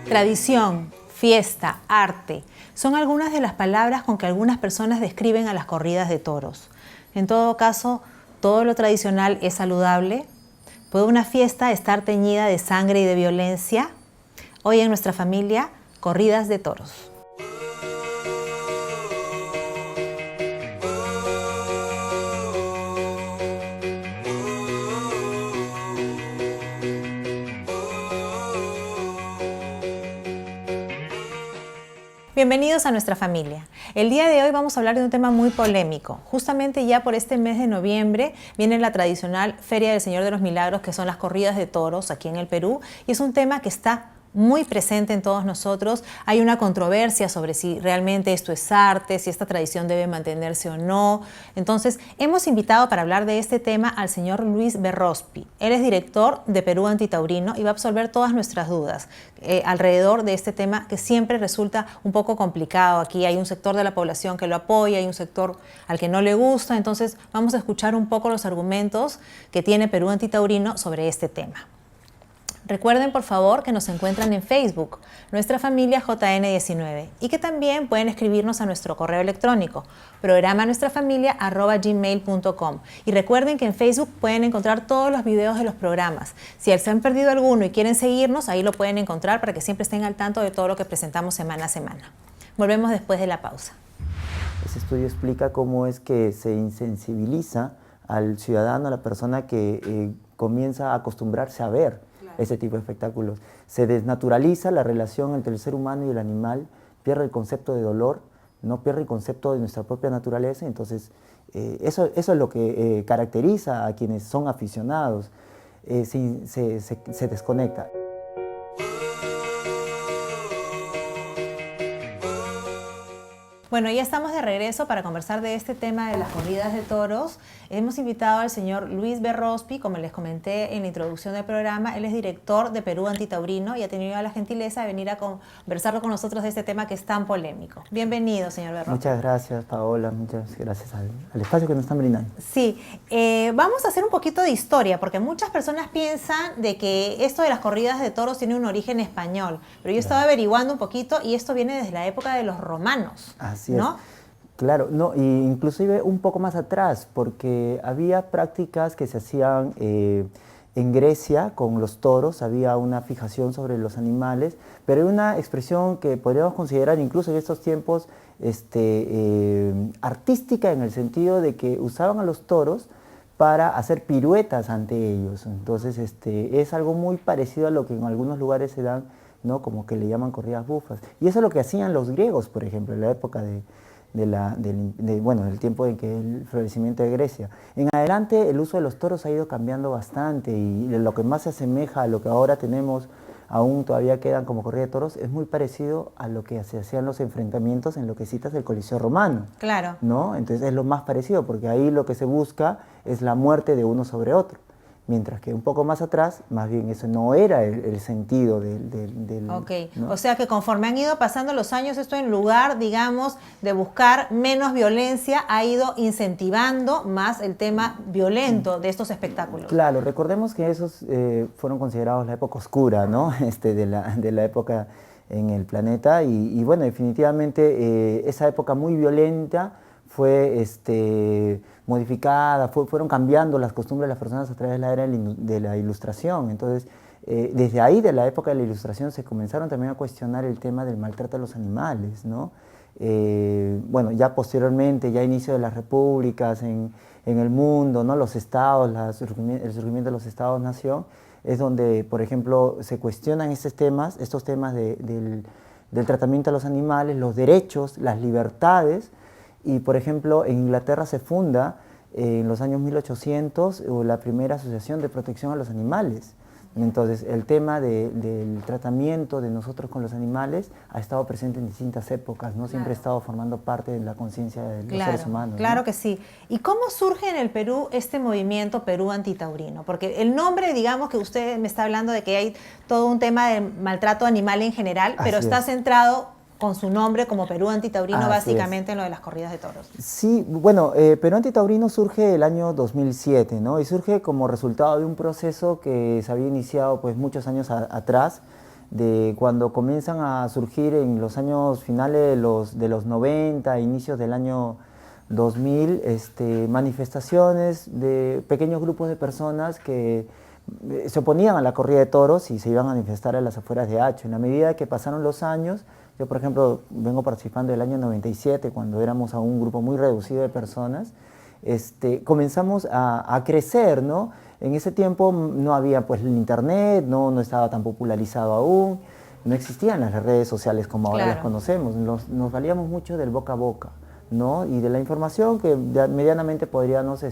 Tradición, fiesta, arte, son algunas de las palabras con que algunas personas describen a las corridas de toros. En todo caso, todo lo tradicional es saludable. ¿Puede una fiesta estar teñida de sangre y de violencia? Hoy en nuestra familia, corridas de toros. Bienvenidos a nuestra familia. El día de hoy vamos a hablar de un tema muy polémico. Justamente ya por este mes de noviembre viene la tradicional Feria del Señor de los Milagros, que son las corridas de toros aquí en el Perú, y es un tema que está muy presente en todos nosotros. Hay una controversia sobre si realmente esto es arte, si esta tradición debe mantenerse o no. Entonces, hemos invitado para hablar de este tema al señor Luis Berrospi. Él es director de Perú Antitaurino y va a absolver todas nuestras dudas alrededor de este tema que siempre resulta un poco complicado. Aquí hay un sector de la población que lo apoya, hay un sector al que no le gusta. Entonces, vamos a escuchar un poco los argumentos que tiene Perú Antitaurino sobre este tema. Recuerden, por favor, que nos encuentran en Facebook, Nuestra Familia JN19, y que también pueden escribirnos a nuestro correo electrónico, programanuestrafamilia@gmail.com. Y recuerden que en Facebook pueden encontrar todos los videos de los programas. Si se han perdido alguno y quieren seguirnos, ahí lo pueden encontrar para que siempre estén al tanto de todo lo que presentamos semana a semana. Volvemos después de la pausa. Ese estudio explica cómo es que se insensibiliza al ciudadano, a la persona que comienza a acostumbrarse a ver ese tipo de espectáculos. Se desnaturaliza la relación entre el ser humano y el animal, pierde el concepto de dolor, no pierde el concepto de nuestra propia naturaleza. Entonces, eso es lo que caracteriza a quienes son aficionados, se desconecta. Bueno, ya estamos de regreso para conversar de este tema de las corridas de toros. Hemos invitado al señor Luis Berrospi, como les comenté en la introducción del programa. Él es director de Perú Antitaurino y ha tenido la gentileza de venir a conversar con nosotros de este tema que es tan polémico. Bienvenido, señor Berrospi. Muchas gracias, Paola. Muchas gracias al espacio que nos están brindando. Sí, vamos a hacer un poquito de historia, porque muchas personas piensan de que esto de las corridas de toros tiene un origen español, pero yo estaba averiguando un poquito y esto viene desde la época de los romanos. Así ¿no? es. Claro, no, y inclusive un poco más atrás, porque había prácticas que se hacían en Grecia con los toros, había una fijación sobre los animales, pero hay una expresión que podríamos considerar incluso en estos tiempos artística, en el sentido de que usaban a los toros para hacer piruetas ante ellos. Entonces es algo muy parecido a lo que en algunos lugares se dan, ¿no? Como que le llaman corridas bufas. Y eso es lo que hacían los griegos, por ejemplo, en la época del tiempo en que el florecimiento de Grecia. En adelante el uso de los toros ha ido cambiando bastante, y lo que más se asemeja a lo que ahora tenemos, aún todavía quedan como corrida de toros, es muy parecido a lo que se hacían los enfrentamientos en lo que citas del Coliseo Romano. Claro. ¿No? Entonces es lo más parecido, porque ahí lo que se busca es la muerte de uno sobre otro. Mientras que un poco más atrás, más bien eso no era el sentido del Ok, ¿no? O sea que conforme han ido pasando los años, esto en lugar, digamos, de buscar menos violencia, ha ido incentivando más el tema violento de estos espectáculos. Claro, recordemos que esos fueron considerados la época oscura, ¿no? De la época en el planeta, y bueno, definitivamente esa época muy violenta fue modificada, fueron cambiando las costumbres de las personas a través de la era de la Ilustración. Entonces, desde ahí, de la época de la Ilustración, se comenzaron también a cuestionar el tema del maltrato a los animales, ¿no? Bueno, ya posteriormente, ya a inicio de las repúblicas en el mundo, ¿no? Los estados, el surgimiento de los estados-nación, es donde, por ejemplo, se cuestionan estos temas del tratamiento a los animales, los derechos, las libertades. Y, por ejemplo, en Inglaterra se funda en los años 1800 la primera asociación de protección a los animales. Entonces, el tema del tratamiento de nosotros con los animales ha estado presente en distintas épocas, ¿no? Siempre ha estado formando parte de la conciencia de los seres humanos, ¿no? Claro que sí. ¿Y cómo surge en el Perú este movimiento Perú Antitaurino? Porque el nombre, digamos que usted me está hablando de que hay todo un tema de maltrato animal en general, pero está centrado con su nombre como Perú Antitaurino, básicamente en lo de las corridas de toros. Sí, bueno, Perú Antitaurino surge el año 2007, ¿no? Y surge como resultado de un proceso que se había iniciado pues muchos años atrás, de cuando comienzan a surgir en los años finales de los 90, inicios del año 2000, manifestaciones de pequeños grupos de personas que se oponían a la corrida de toros y se iban a manifestar a las afueras de Hacho. En la medida que pasaron los años, yo por ejemplo vengo participando del año 97, cuando éramos a un grupo muy reducido de personas, comenzamos a crecer, ¿no? En ese tiempo no había pues el internet, no estaba tan popularizado aún, no existían las redes sociales como ahora las conocemos, nos valíamos mucho del boca a boca, ¿no? Y de la información que medianamente podríamos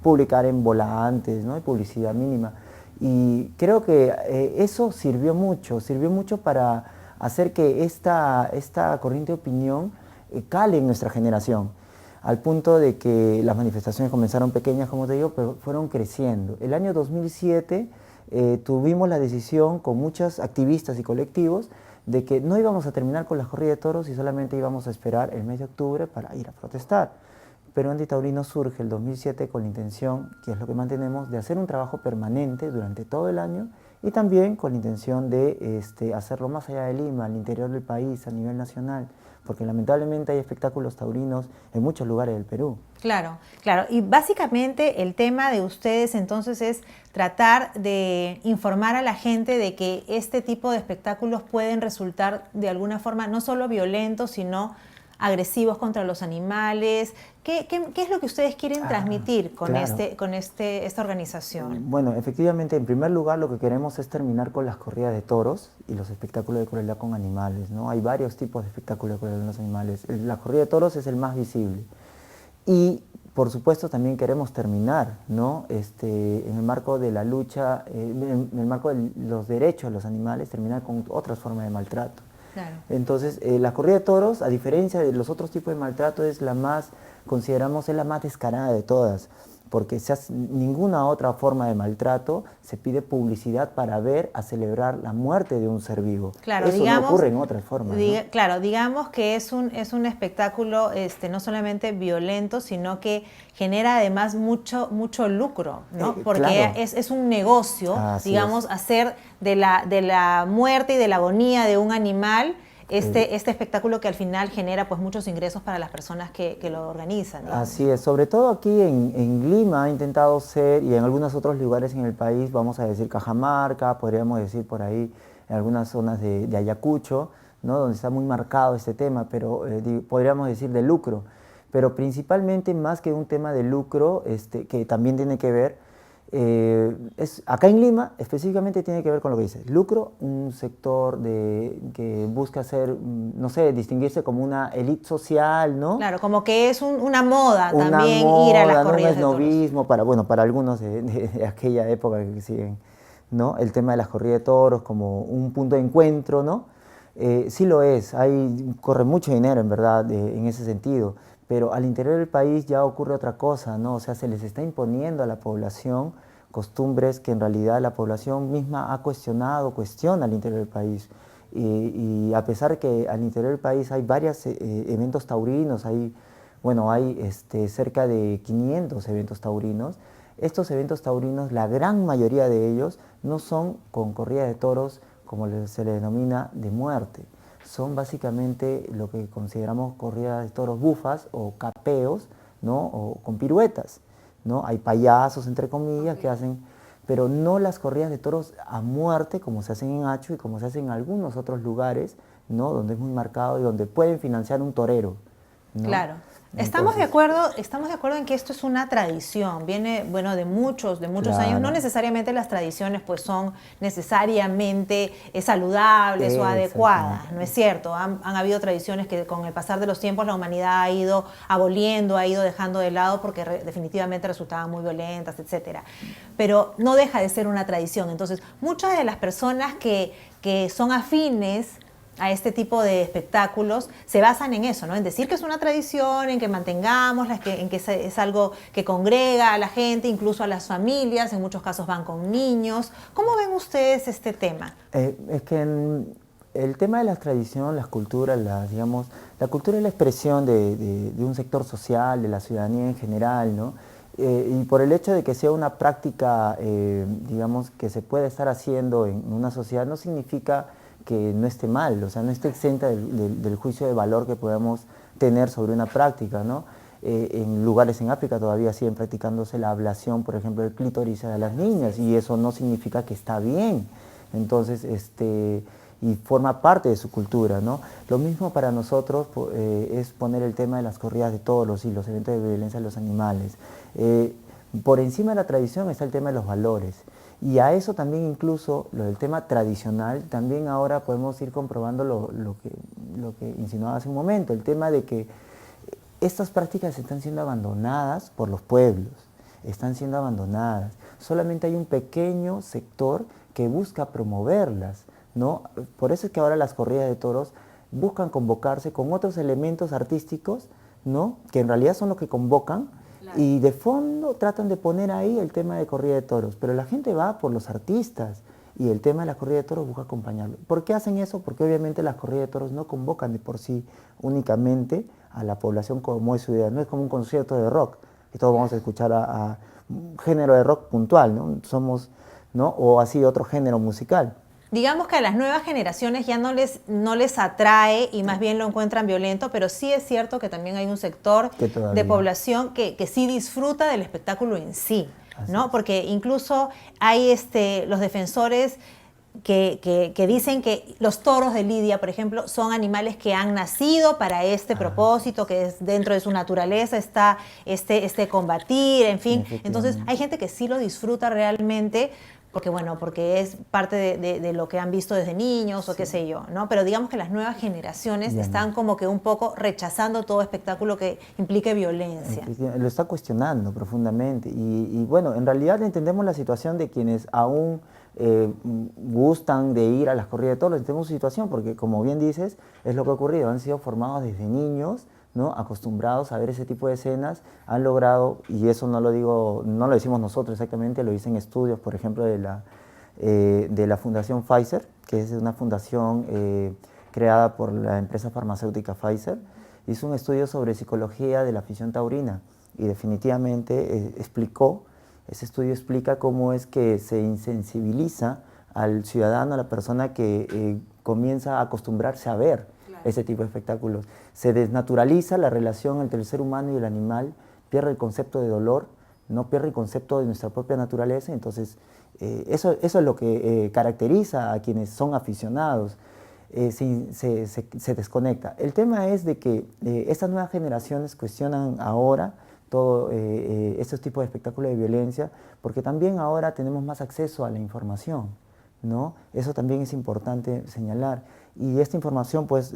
publicar en volantes, ¿no? Y publicidad mínima. Y creo que eso sirvió mucho para hacer que esta corriente de opinión cale en nuestra generación, al punto de que las manifestaciones comenzaron pequeñas, como te digo, pero fueron creciendo. El año 2007 tuvimos la decisión con muchos activistas y colectivos de que no íbamos a terminar con las corridas de toros y solamente íbamos a esperar el mes de octubre para ir a protestar. Perú Antitaurino surge el 2007 con la intención, que es lo que mantenemos, de hacer un trabajo permanente durante todo el año y también con la intención de hacerlo más allá de Lima, al interior del país, a nivel nacional, porque lamentablemente hay espectáculos taurinos en muchos lugares del Perú. Claro, claro. Y básicamente el tema de ustedes entonces es tratar de informar a la gente de que este tipo de espectáculos pueden resultar de alguna forma no solo violentos, sino agresivos contra los animales. ¿Qué es lo que ustedes quieren transmitir con, claro. esta organización? Bueno, efectivamente, en primer lugar lo que queremos es terminar con las corridas de toros y los espectáculos de crueldad con animales, ¿no? Hay varios tipos de espectáculos de crueldad con los animales. La corrida de toros es el más visible. Y, por supuesto, también queremos terminar, ¿no? En el marco de la lucha, en el marco de los derechos de los animales, terminar con otras formas de maltrato. Claro. Entonces, la corrida de toros, a diferencia de los otros tipos de maltrato, es la más, consideramos, es la más descarada de todas, porque ninguna otra forma de maltrato se pide publicidad para ver a celebrar la muerte de un ser vivo. Claro, eso digamos, no ocurre en otras formas, ¿no? Claro, digamos que es un espectáculo no solamente violento, sino que genera además mucho lucro, ¿no? Porque claro. es un negocio, Así digamos, es. hacer de la muerte y de la agonía de un animal este espectáculo que al final genera pues muchos ingresos para las personas que lo organizan, digamos. Así es, sobre todo aquí en Lima ha intentado ser, y en algunos otros lugares en el país, vamos a decir Cajamarca, podríamos decir por ahí en algunas zonas de Ayacucho, ¿no? Donde está muy marcado este tema, pero podríamos decir de lucro, pero principalmente más que un tema de lucro, que también tiene que ver, acá en Lima específicamente tiene que ver con lo que dices, lucro, un sector que busca ser, no sé, distinguirse como una élite social, ¿no? Claro, como que es una moda Una también moda, ir a las ¿no? corridas Un de toros. esnovismo, para algunos de aquella época que siguen, ¿no? El tema de las corridas de toros como un punto de encuentro, ¿no? Sí lo es, corre mucho dinero en verdad en ese sentido, pero al interior del país ya ocurre otra cosa, ¿no? O sea, se les está imponiendo a la población costumbres que en realidad la población misma cuestiona al interior del país. Y a pesar que al interior del país hay varios eventos taurinos, hay cerca de 500 eventos taurinos, estos eventos taurinos, la gran mayoría de ellos, no son con corrida de toros, como se le denomina, de muerte. Son básicamente lo que consideramos corridas de toros bufas o capeos, ¿no? O con piruetas, ¿no? Hay payasos, entre comillas, que hacen, pero no las corridas de toros a muerte como se hacen en Hacho y como se hacen en algunos otros lugares, ¿no? Donde es muy marcado y donde pueden financiar un torero, ¿no? Claro. Estamos de acuerdo en que esto es una tradición, viene, bueno, de muchos Claro. años. No necesariamente las tradiciones pues son necesariamente saludables o adecuadas, ¿no es cierto? Han habido tradiciones que con el pasar de los tiempos la humanidad ha ido aboliendo, ha ido dejando de lado porque definitivamente resultaban muy violentas, etcétera. Pero no deja de ser una tradición. Entonces, muchas de las personas que son afines a este tipo de espectáculos se basan en eso, ¿no? En decir que es una tradición, en que mantengámosla, en que es algo que congrega a la gente, incluso a las familias, en muchos casos van con niños. ¿Cómo ven ustedes este tema? Es que el tema de las tradiciones, las culturas, digamos, la cultura es la expresión de un sector social, de la ciudadanía en general, ¿no? Y por el hecho de que sea una práctica, digamos, que se puede estar haciendo en una sociedad, no significa que no esté mal, o sea, no esté exenta del juicio de valor que podamos tener sobre una práctica, ¿no? En lugares en África todavía siguen practicándose la ablación, por ejemplo, del clítoris a las niñas, y eso no significa que está bien. Entonces, y forma parte de su cultura, ¿no? Lo mismo para nosotros es poner el tema de las corridas de toros y los eventos de violencia de los animales. Por encima de la tradición está el tema de los valores. Y a eso también incluso, lo del tema tradicional, también ahora podemos ir comprobando lo que insinuaba hace un momento, el tema de que estas prácticas están siendo abandonadas por los pueblos, están siendo abandonadas. Solamente hay un pequeño sector que busca promoverlas, ¿no? Por eso es que ahora las corridas de toros buscan convocarse con otros elementos artísticos, ¿no? Que en realidad son los que convocan, claro. Y de fondo tratan de poner ahí el tema de corrida de toros, pero la gente va por los artistas y el tema de la corrida de toros busca acompañarlo. ¿Por qué hacen eso? Porque obviamente las corridas de toros no convocan de por sí únicamente a la población como es su idea, no es como un concierto de rock, que todos vamos a escuchar a un género de rock puntual, ¿no? ¿no? O así otro género musical. Digamos que a las nuevas generaciones ya no les atrae y más bien lo encuentran violento, pero sí es cierto que también hay un sector de población que sí disfruta del espectáculo en sí, ¿no? Porque incluso hay los defensores que dicen que los toros de lidia, por ejemplo, son animales que han nacido para este propósito, que es dentro de su naturaleza está combatir, en fin. Entonces hay gente que sí lo disfruta realmente, porque es parte de lo que han visto desde niños o qué sé yo, ¿no? Pero digamos que las nuevas generaciones están como que un poco rechazando todo espectáculo que implique violencia. Lo está cuestionando profundamente y bueno, en realidad entendemos la situación de quienes aún gustan de ir a las corridas de toros, entendemos su situación porque como bien dices, es lo que ha ocurrido, han sido formados desde niños, ¿no? Acostumbrados a ver ese tipo de escenas, han logrado, y eso no lo decimos nosotros exactamente, lo dicen estudios, por ejemplo, de la Fundación Pfizer, que es una fundación creada por la empresa farmacéutica Pfizer, hizo un estudio sobre psicología de la afición taurina y definitivamente ese estudio explica cómo es que se insensibiliza al ciudadano, a la persona que comienza a acostumbrarse a ver ese tipo de espectáculos. Se desnaturaliza la relación entre el ser humano y el animal, pierde el concepto de dolor, no pierde el concepto de nuestra propia naturaleza, entonces eso es lo que caracteriza a quienes son aficionados, se desconecta. El tema es de que estas nuevas generaciones cuestionan ahora todos estos tipos de espectáculos de violencia, porque también ahora tenemos más acceso a la información, ¿no? Eso también es importante señalar. Y esta información pues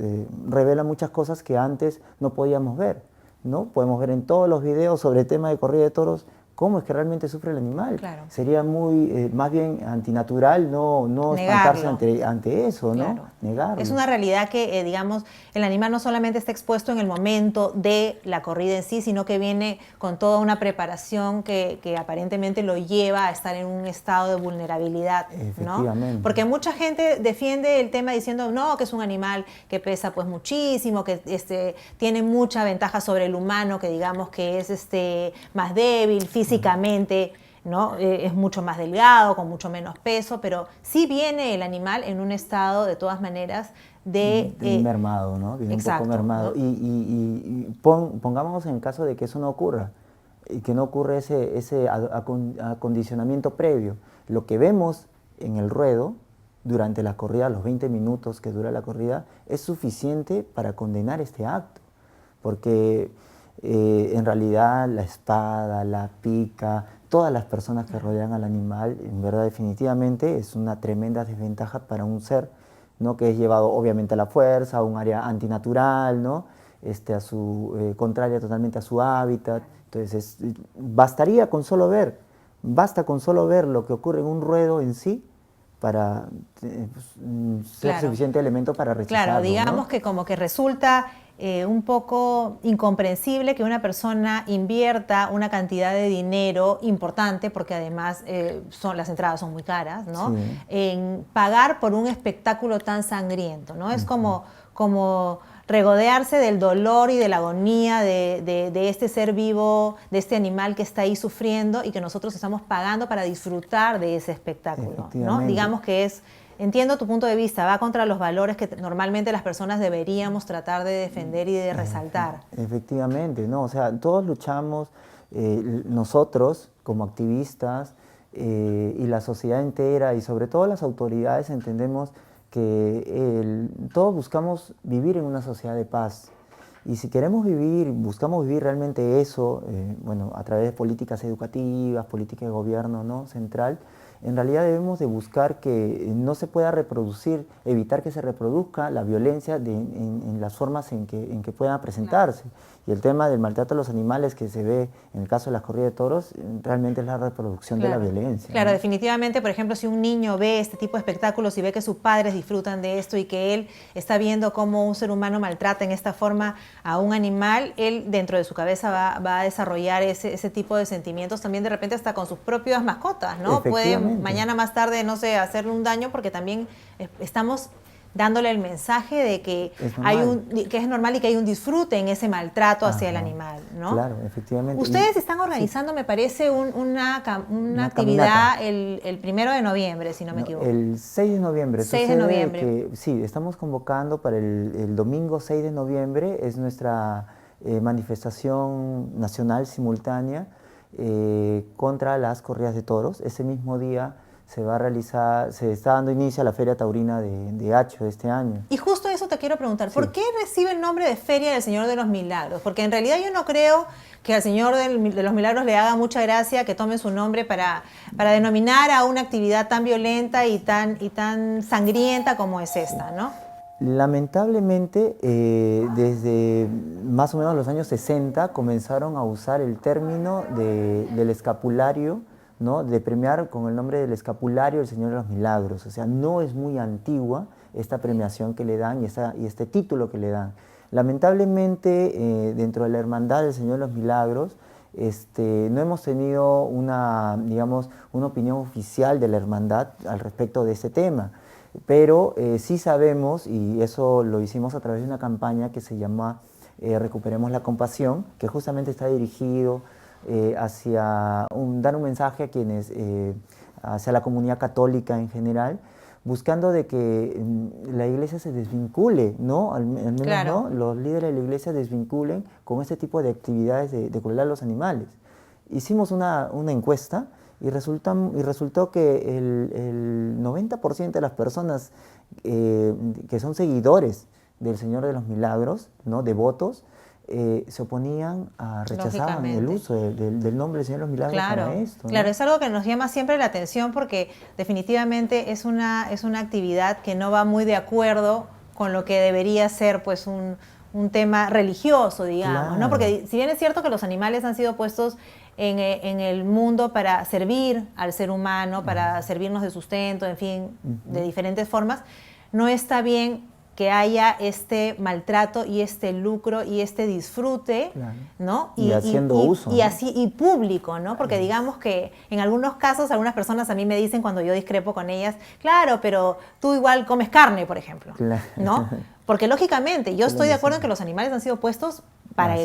revela muchas cosas que antes no podíamos ver, ¿no? Podemos ver en todos los videos sobre el tema de corrida de toros cómo es que realmente sufre el animal. Claro. Sería más bien antinatural no espantarse ante eso, ¿no? Claro. Negarlo. Es una realidad que, digamos, el animal no solamente está expuesto en el momento de la corrida en sí, sino que viene con toda una preparación que aparentemente lo lleva a estar en un estado de vulnerabilidad, ¿no? Porque mucha gente defiende el tema diciendo, no, que es un animal que pesa pues muchísimo, que tiene mucha ventaja sobre el humano, que digamos que es más débil físicamente, ¿no? Es mucho más delgado, con mucho menos peso, pero sí viene el animal en un estado, de todas maneras, de mermado, ¿no? Viene exacto, un poco mermado. ¿no? Y pongámonos en el caso de que eso no ocurra, y que no ocurre ese acondicionamiento previo. Lo que vemos en el ruedo, durante la corrida, los 20 minutos que dura la corrida, es suficiente para condenar este acto, porque en realidad la espada, la pica, todas las personas que rodean al animal, en verdad definitivamente es una tremenda desventaja para un ser, ¿no? Que es llevado obviamente a la fuerza, a un área antinatural, ¿no? Contraria totalmente a su hábitat. Entonces basta con solo ver lo que ocurre en un ruedo en sí para ser suficiente elemento para rechazarlo. Claro, digamos, ¿no? que como que resulta un poco incomprensible que una persona invierta una cantidad de dinero importante, porque además las entradas son muy caras, ¿no? Sí. En pagar por un espectáculo tan sangriento, ¿no? Es como regodearse del dolor y de la agonía de este ser vivo, de este animal que está ahí sufriendo y que nosotros estamos pagando para disfrutar de ese espectáculo, ¿no? Digamos que es entiendo tu punto de vista, va contra los valores que normalmente las personas deberíamos tratar de defender y de resaltar. Efectivamente, ¿no? O sea, todos luchamos, nosotros como activistas y la sociedad entera y sobre todo las autoridades entendemos que todos buscamos vivir en una sociedad de paz. Y si queremos vivir, buscamos vivir realmente eso, bueno, a través de políticas educativas, políticas de gobierno, ¿no?, central, en realidad debemos de buscar que no se pueda reproducir, evitar que se reproduzca la violencia en las formas en que puedan presentarse. Y el tema del maltrato a los animales que se ve en el caso de las corridas de toros, realmente es la reproducción de la violencia. Claro, ¿no? definitivamente, por ejemplo, si un niño ve este tipo de espectáculos y ve que sus padres disfrutan de esto y que él está viendo cómo un ser humano maltrata en esta forma a un animal, él dentro de su cabeza va a desarrollar ese tipo de sentimientos también de repente hasta con sus propias mascotas, ¿no? Puede mañana más tarde, no sé, hacerle un daño porque también estamos dándole el mensaje de que que es normal y que hay un disfrute en ese maltrato hacia el animal, ¿no? Claro, efectivamente. Ustedes están organizando, me parece, una actividad el 1 de noviembre, si no me equivoco. El 6 de noviembre. 6 de noviembre. Que, sí, estamos convocando para el domingo 6 de noviembre, es nuestra manifestación nacional simultánea contra las corridas de toros. Ese mismo día se va a realizar, se está dando inicio a la Feria Taurina de Hacho de este año. Y justo eso te quiero preguntar, ¿por qué recibe el nombre de Feria del Señor de los Milagros? Porque en realidad yo no creo que al Señor de los Milagros le haga mucha gracia que tome su nombre para denominar a una actividad tan violenta y tan sangrienta como es esta, ¿no? Lamentablemente, desde más o menos los años 60 comenzaron a usar el término del escapulario, ¿no?, de premiar con el nombre del escapulario del Señor de los Milagros. O sea, no es muy antigua esta premiación que le dan y este título que le dan. Lamentablemente, dentro de la Hermandad del Señor de los Milagros, no hemos tenido una opinión oficial de la Hermandad al respecto de este tema. Pero sí sabemos, y eso lo hicimos a través de una campaña que se llama Recuperemos la Compasión, que justamente está dirigido hacia dar un mensaje a quienes, hacia la comunidad católica en general, buscando de que la iglesia se desvincule, ¿no? Al menos, ¿no?, los líderes de la iglesia desvinculen con este tipo de actividades de crueldad a los animales. Hicimos una encuesta y resultó que el 90% de las personas que son seguidores del Señor de los Milagros, ¿no?, devotos, se oponían, rechazaban el uso del nombre del Señor de los Milagros para esto, ¿no? Claro, es algo que nos llama siempre la atención porque definitivamente es una actividad que no va muy de acuerdo con lo que debería ser pues un tema religioso, digamos, ¿no? Porque si bien es cierto que los animales han sido puestos en el mundo para servir al ser humano, para servirnos de sustento, en fin, de diferentes formas, no está bien que haya este maltrato y este lucro y este disfrute, ¿no? Y haciendo uso. Y así, y público, ¿no? Porque digamos que en algunos casos, algunas personas a mí me dicen cuando yo discrepo con ellas, claro, pero tú igual comes carne, por ejemplo, ¿no? Porque lógicamente yo estoy de acuerdo en que los animales han sido puestos para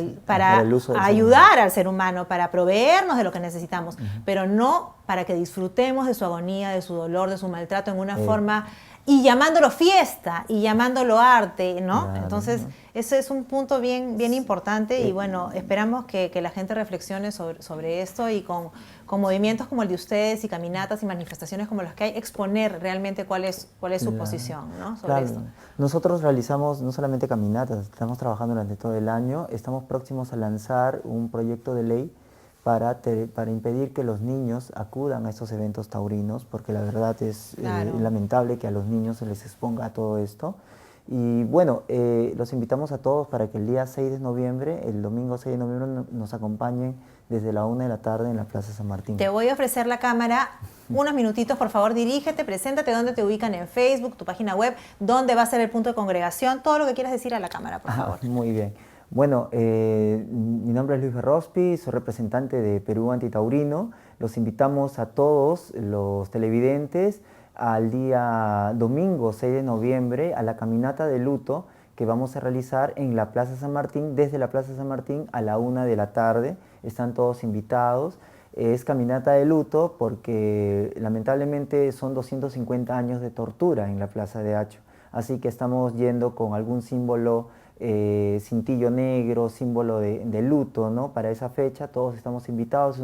ayudar al ser humano, para proveernos de lo que necesitamos, pero no para que disfrutemos de su agonía, de su dolor, de su maltrato en una forma, y llamándolo fiesta, y llamándolo arte, ¿no? Claro, entonces, ese es un punto bien importante y bueno, esperamos que la gente reflexione sobre esto y con movimientos como el de ustedes y caminatas y manifestaciones como las que hay, exponer realmente cuál es su posición, ¿no?, sobre esto. Nosotros realizamos no solamente caminatas, estamos trabajando durante todo el año, estamos próximos a lanzar un proyecto de ley para impedir que los niños acudan a estos eventos taurinos, porque la verdad es lamentable que a los niños se les exponga a todo esto. Y bueno, los invitamos a todos para que el día 6 de noviembre, el domingo 6 de noviembre, nos acompañen desde la 1 de la tarde en la Plaza San Martín. Te voy a ofrecer la cámara unos minutitos, por favor, dirígete, preséntate, dónde te ubican en Facebook, tu página web, dónde va a ser el punto de congregación, todo lo que quieras decir a la cámara, por favor. Muy bien. Bueno, mi nombre es Luis Berrospi, soy representante de Perú Antitaurino. Los invitamos a todos los televidentes al día domingo 6 de noviembre a la caminata de luto que vamos a realizar en la Plaza San Martín, desde la Plaza San Martín a la 1 de la tarde. Están todos invitados. es caminata de luto porque lamentablemente son 250 años de tortura en la Plaza de Acho. Así que estamos yendo con algún símbolo, cintillo negro, símbolo de luto, ¿no? Para esa fecha todos estamos invitados,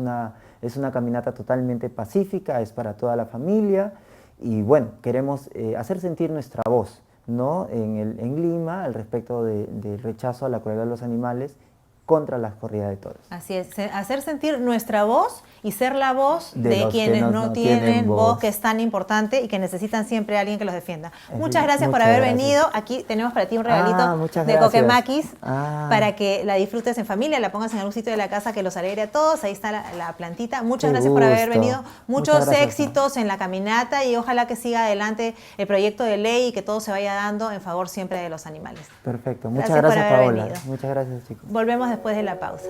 es una caminata totalmente pacífica, es para toda la familia y bueno, queremos hacer sentir nuestra voz, ¿no? En Lima al respecto del rechazo a la crueldad de los animales contra las corridas de toros. Así es, hacer sentir nuestra voz y ser la voz de los quienes que no tienen voz, que es tan importante y que necesitan siempre a alguien que los defienda. Muchas gracias por haber venido. Aquí tenemos para ti un regalito de Coquemakis para que la disfrutes en familia, la pongas en algún sitio de la casa que los alegre a todos. Ahí está la plantita. Muchas gracias por haber venido. Muchos éxitos en la caminata y ojalá que siga adelante el proyecto de ley y que todo se vaya dando en favor siempre de los animales. Perfecto. Muchas gracias, Paola. Venido. Muchas gracias, chicos. Volvemos después de la pausa.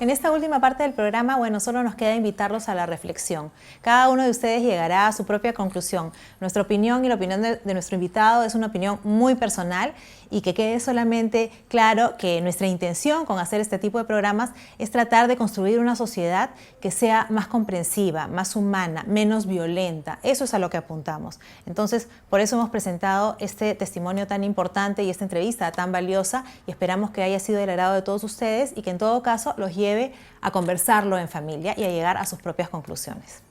En esta última parte del programa, bueno, solo nos queda invitarlos a la reflexión. Cada uno de ustedes llegará a su propia conclusión. Nuestra opinión y la opinión de nuestro invitado es una opinión muy personal y que quede solamente claro que nuestra intención con hacer este tipo de programas es tratar de construir una sociedad que sea más comprensiva, más humana, menos violenta. Eso es a lo que apuntamos. Entonces, por eso hemos presentado este testimonio tan importante y esta entrevista tan valiosa y esperamos que haya sido del agrado de todos ustedes y que en todo caso los lleve a conversarlo en familia y a llegar a sus propias conclusiones.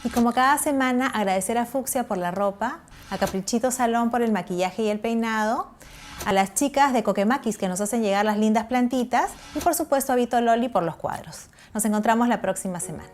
Y como cada semana, agradecer a Fucsia por la ropa, a Caprichito Salón por el maquillaje y el peinado, a las chicas de Coquemakis que nos hacen llegar las lindas plantitas y por supuesto a Vito Loli por los cuadros. Nos encontramos la próxima semana.